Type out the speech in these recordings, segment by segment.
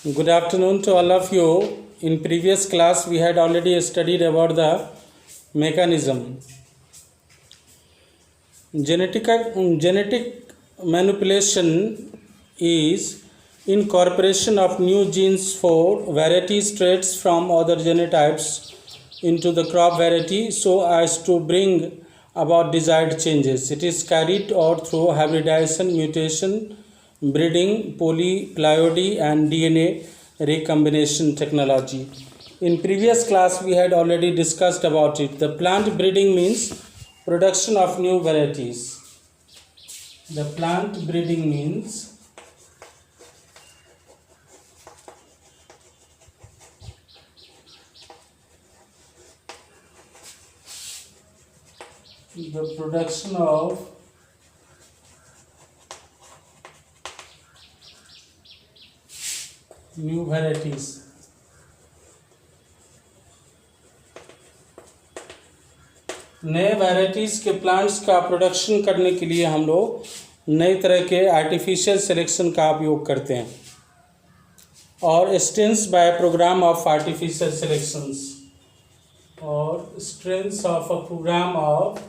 Good afternoon to all of you. In previous class, we had already studied about the mechanism. Genetic manipulation is incorporation of new genes for variety traits from other genotypes into the crop variety so as to bring about desired changes. It is carried out through hybridization, mutation, breeding, polyploidy and DNA recombination technology. In previous class we had already discussed about it. The plant breeding means production of new varieties. The plant breeding means the production of new varieties. नए varieties के plants का production करने के लिए हम लोग नई तरह के आर्टिफिशियल सिलेक्शन का उपयोग करते हैं और strains by program of artificial selections और strains of a program of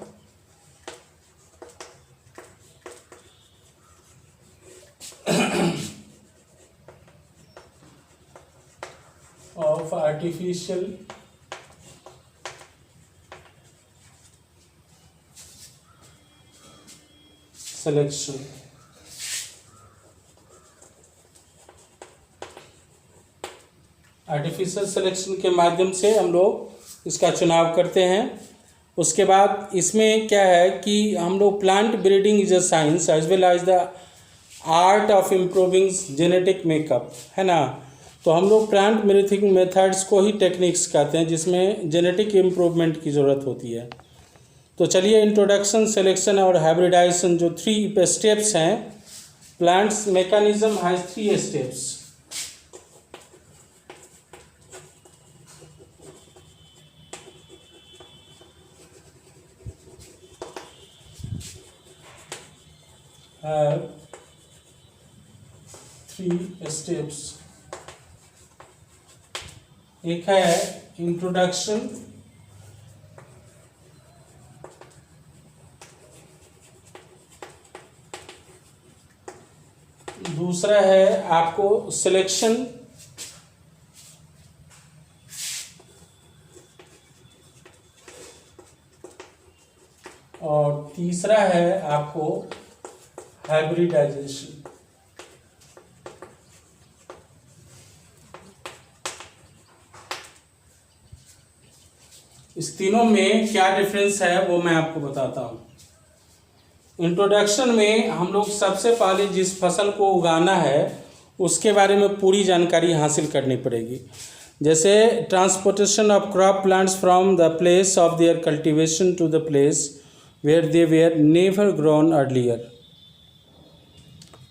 artificial selection। Artificial selection के माध्यम से हम लोग इसका चुनाव करते हैं। उसके बाद इसमें क्या है कि हम लोग plant breeding is a science as well as the art of improving genetic makeup, है ना। तो हम लोग प्लांट ब्रीडिंग मेथड्स को ही टेक्निक्स कहते हैं जिसमें जेनेटिक इम्प्रूवमेंट की ज़रूरत होती है। तो चलिए इंट्रोडक्शन, सिलेक्शन और हाइब्रिडाइजेशन जो 3 स्टेप्स हैं, plants mechanism has 3 steps. Have 3 steps. एक है इंट्रोडक्शन, दूसरा है आपको सिलेक्शन, और तीसरा है आपको हाइब्रिडाइजेशन। इस तीनों में क्या डिफरेंस है वो मैं आपको बताता हूँ। इंट्रोडक्शन में हम लोग सबसे पहले जिस फसल को उगाना है उसके बारे में पूरी जानकारी हासिल करनी पड़ेगी। जैसे transportation of crop plants from the place of their cultivation to the place where they were never grown earlier.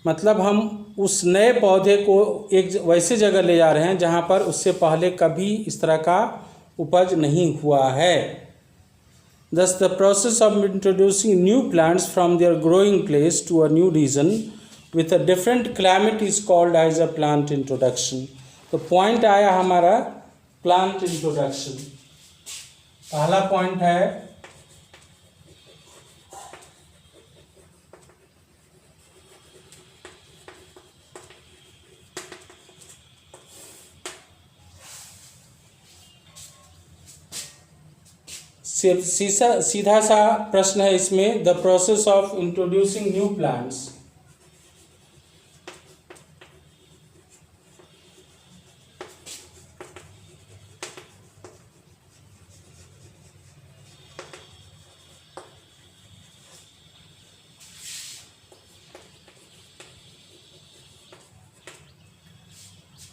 मतलब हम उस नए पौधे को एक वैसे जगह ले जा रहे हैं जहाँ पर उससे पहले कभी इस तरह का उपज नहीं हुआ है। Thus the process of introducing new plants from their growing place to a new region with a different climate is called as a plant introduction। तो पॉइंट आया हमारा प्लांट इंट्रोडक्शन। पहला पॉइंट है सीधा सा प्रश्न है इसमें, the process of introducing new plants.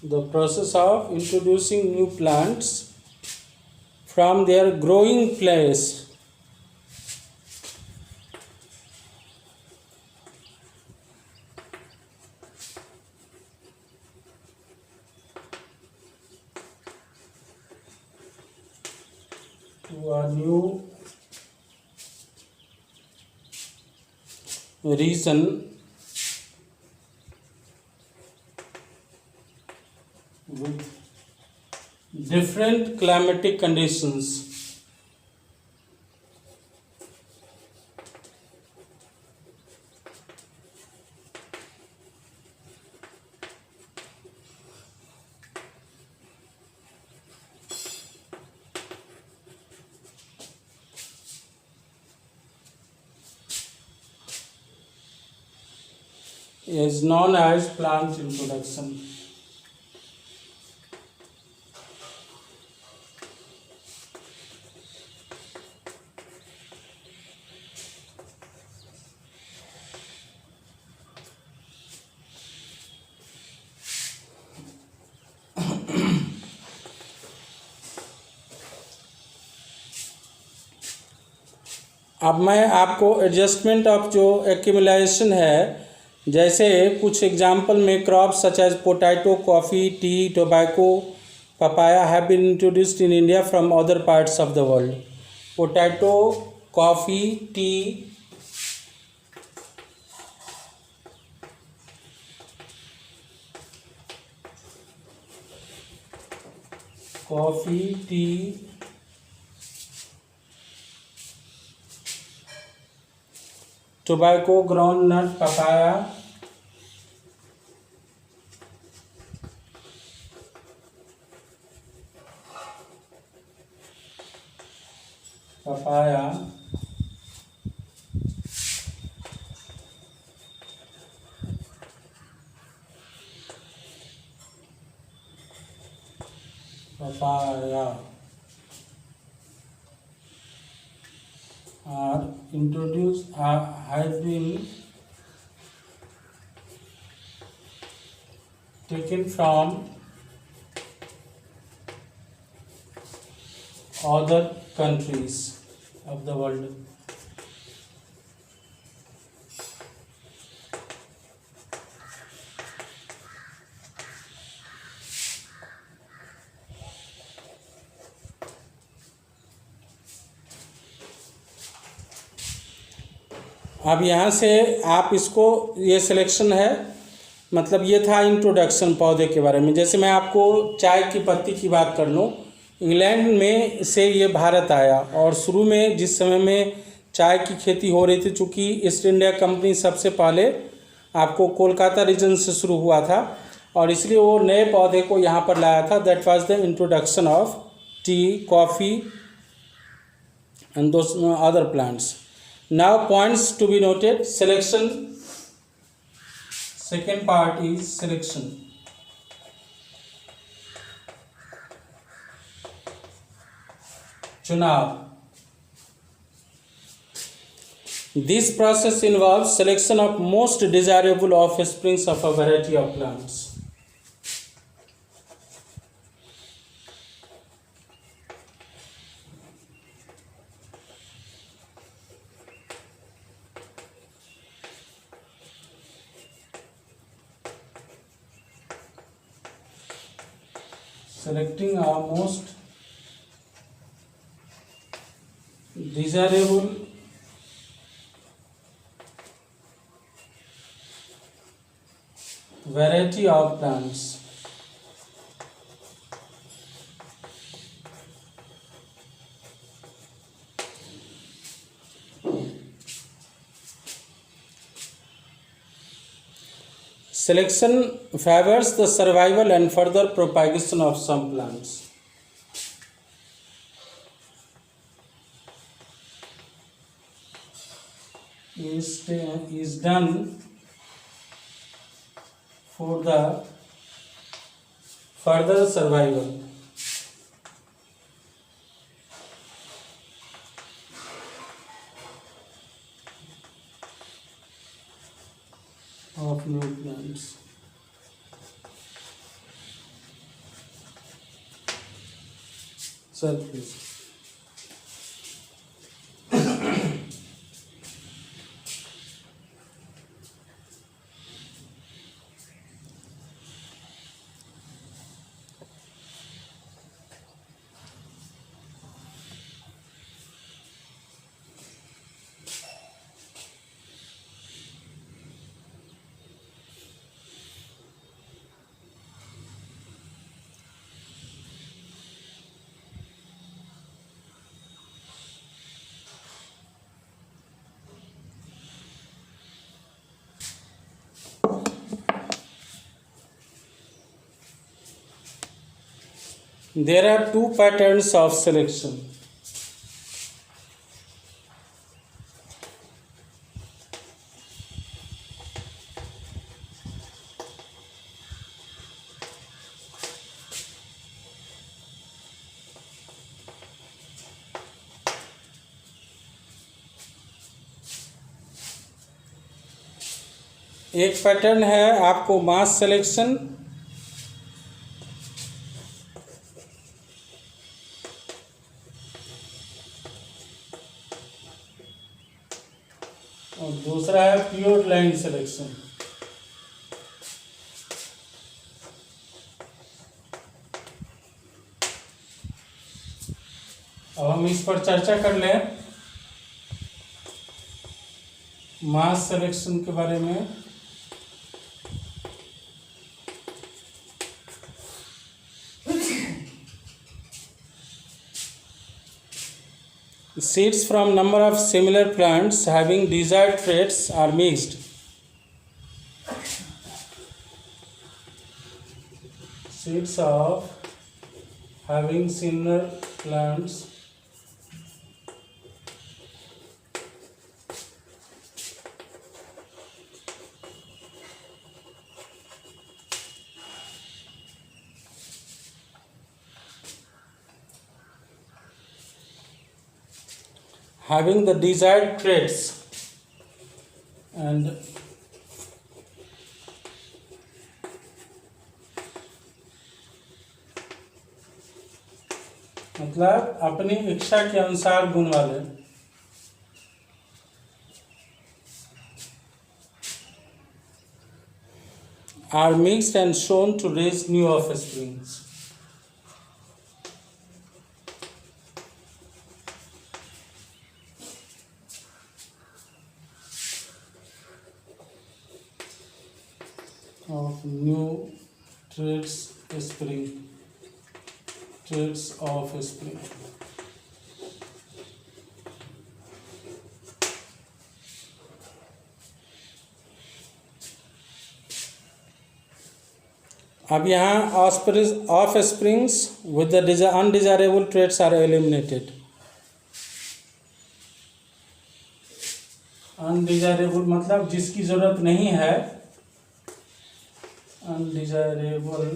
The process of introducing new plants from their growing place to a new region with different climatic conditions. Is known as plant introduction. अब मैं आपको एडजस्टमेंट ऑफ जो accumulation है, जैसे कुछ example में crops such as potato, coffee, tea, tobacco, papaya have been introduced in India from other parts of the world. Potato, coffee, tea, tobacco, groundnut, papaya, are introduced have been taken from other countries of the world. अब यहाँ से आप इसको, ये selection है, मतलब ये था इंट्रोडक्शन पौधे के बारे में. जैसे मैं आपको चाय की पत्ती की बात कर लूँ, इंग्लैंड में से ये भारत आया और शुरू में जिस समय में चाय की खेती हो रही थी, चूँकि ईस्ट इंडिया कंपनी सबसे पहले आपको कोलकाता रीजन से शुरू हुआ था और इसलिए वो नए पौधे को यहाँ पर लाया था. That was the introduction of T, coffee and those other plants. Now points to be noted. Selection. Second part is selection. चुनाव. This process involves selection of most desirable offsprings of a variety of plants. Selecting a most desirable variety of plants. Selection favors the survival and further propagation of some plants. Is done for the further survival of new plants. Sir, please. There are two patterns of selection. एक pattern है आपको मास selection, और दूसरा है pure line selection. अब हम इस पर चर्चा कर लें मास सिलेक्शन के बारे में। Seeds from number of similar plants having desired traits are mixed. Seeds of having similar plants having the desired traits and मतलब अपनी इच्छा के अनुसार गुण वाले are mixed and shown to raise new offsprings. Of new traits spring, traits of spring. अब यहाँ offsprings with the undesirable traits are eliminated. Undesirable मतलब जिसकी जरूरत नहीं है, undesirable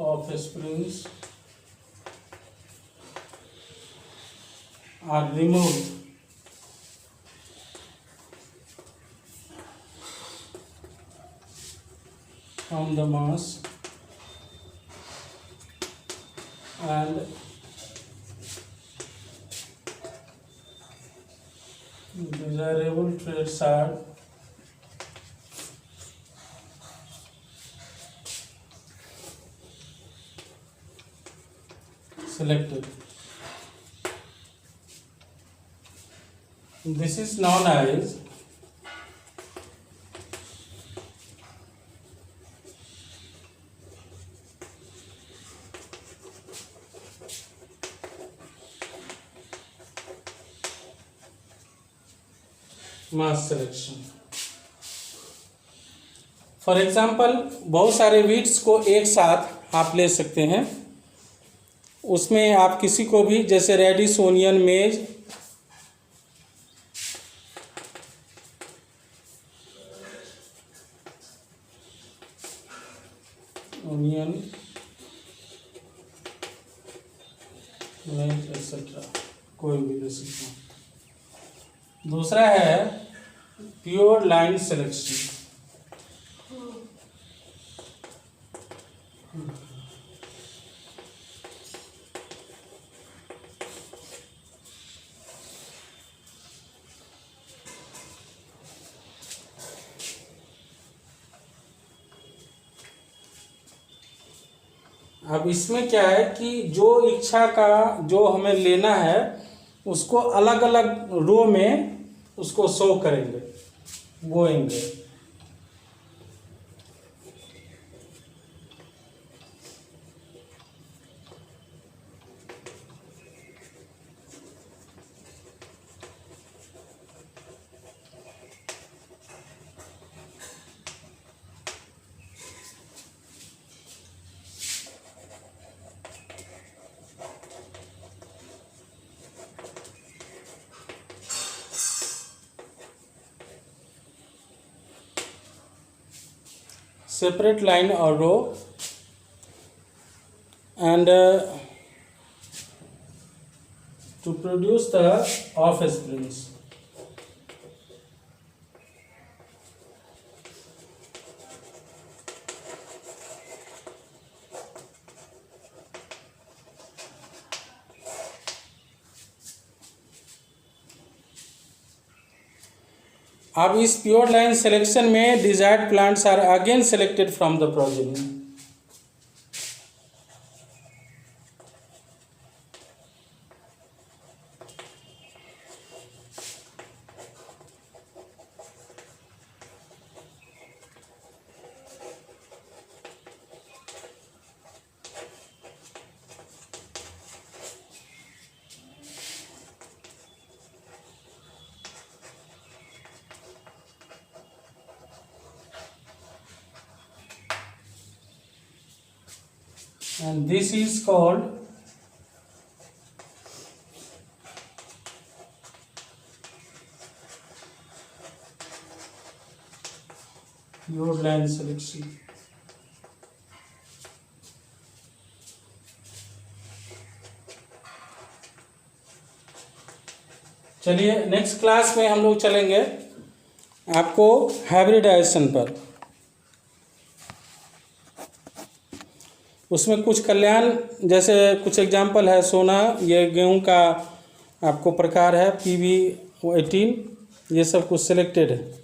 offsprings are removed from the mass and desirable traits are selected. This is known as mass selection. For example बहुत सारे weeds को एक साथ आप ले सकते हैं, उसमें आप किसी को भी जैसे रेडिश, ओनियन, मेज, ओनियन, मेज एक्सेट्रा कोई भी ले सकते हैं। दूसरा है प्योर लाइन सिलेक्शन। अब इसमें क्या है कि जो इच्छा का जो हमें लेना है उसको अलग अलग रो में उसको शो करेंगे, बोएंगे। separate line or row, and to produce the offsprings. अब इस प्योर लाइन सिलेक्शन में desired plants are again selected from the progeny. And this is called pure line selection. चलिए नेक्स्ट क्लास में हम लोग चलेंगे आपको हाइब्रिडाइजेशन पर. उसमें कुछ कल्याण, जैसे कुछ एग्जाम्पल है. सोना, ये गेहूं का आपको प्रकार है, PB18, ये सब कुछ सिलेक्टेड है.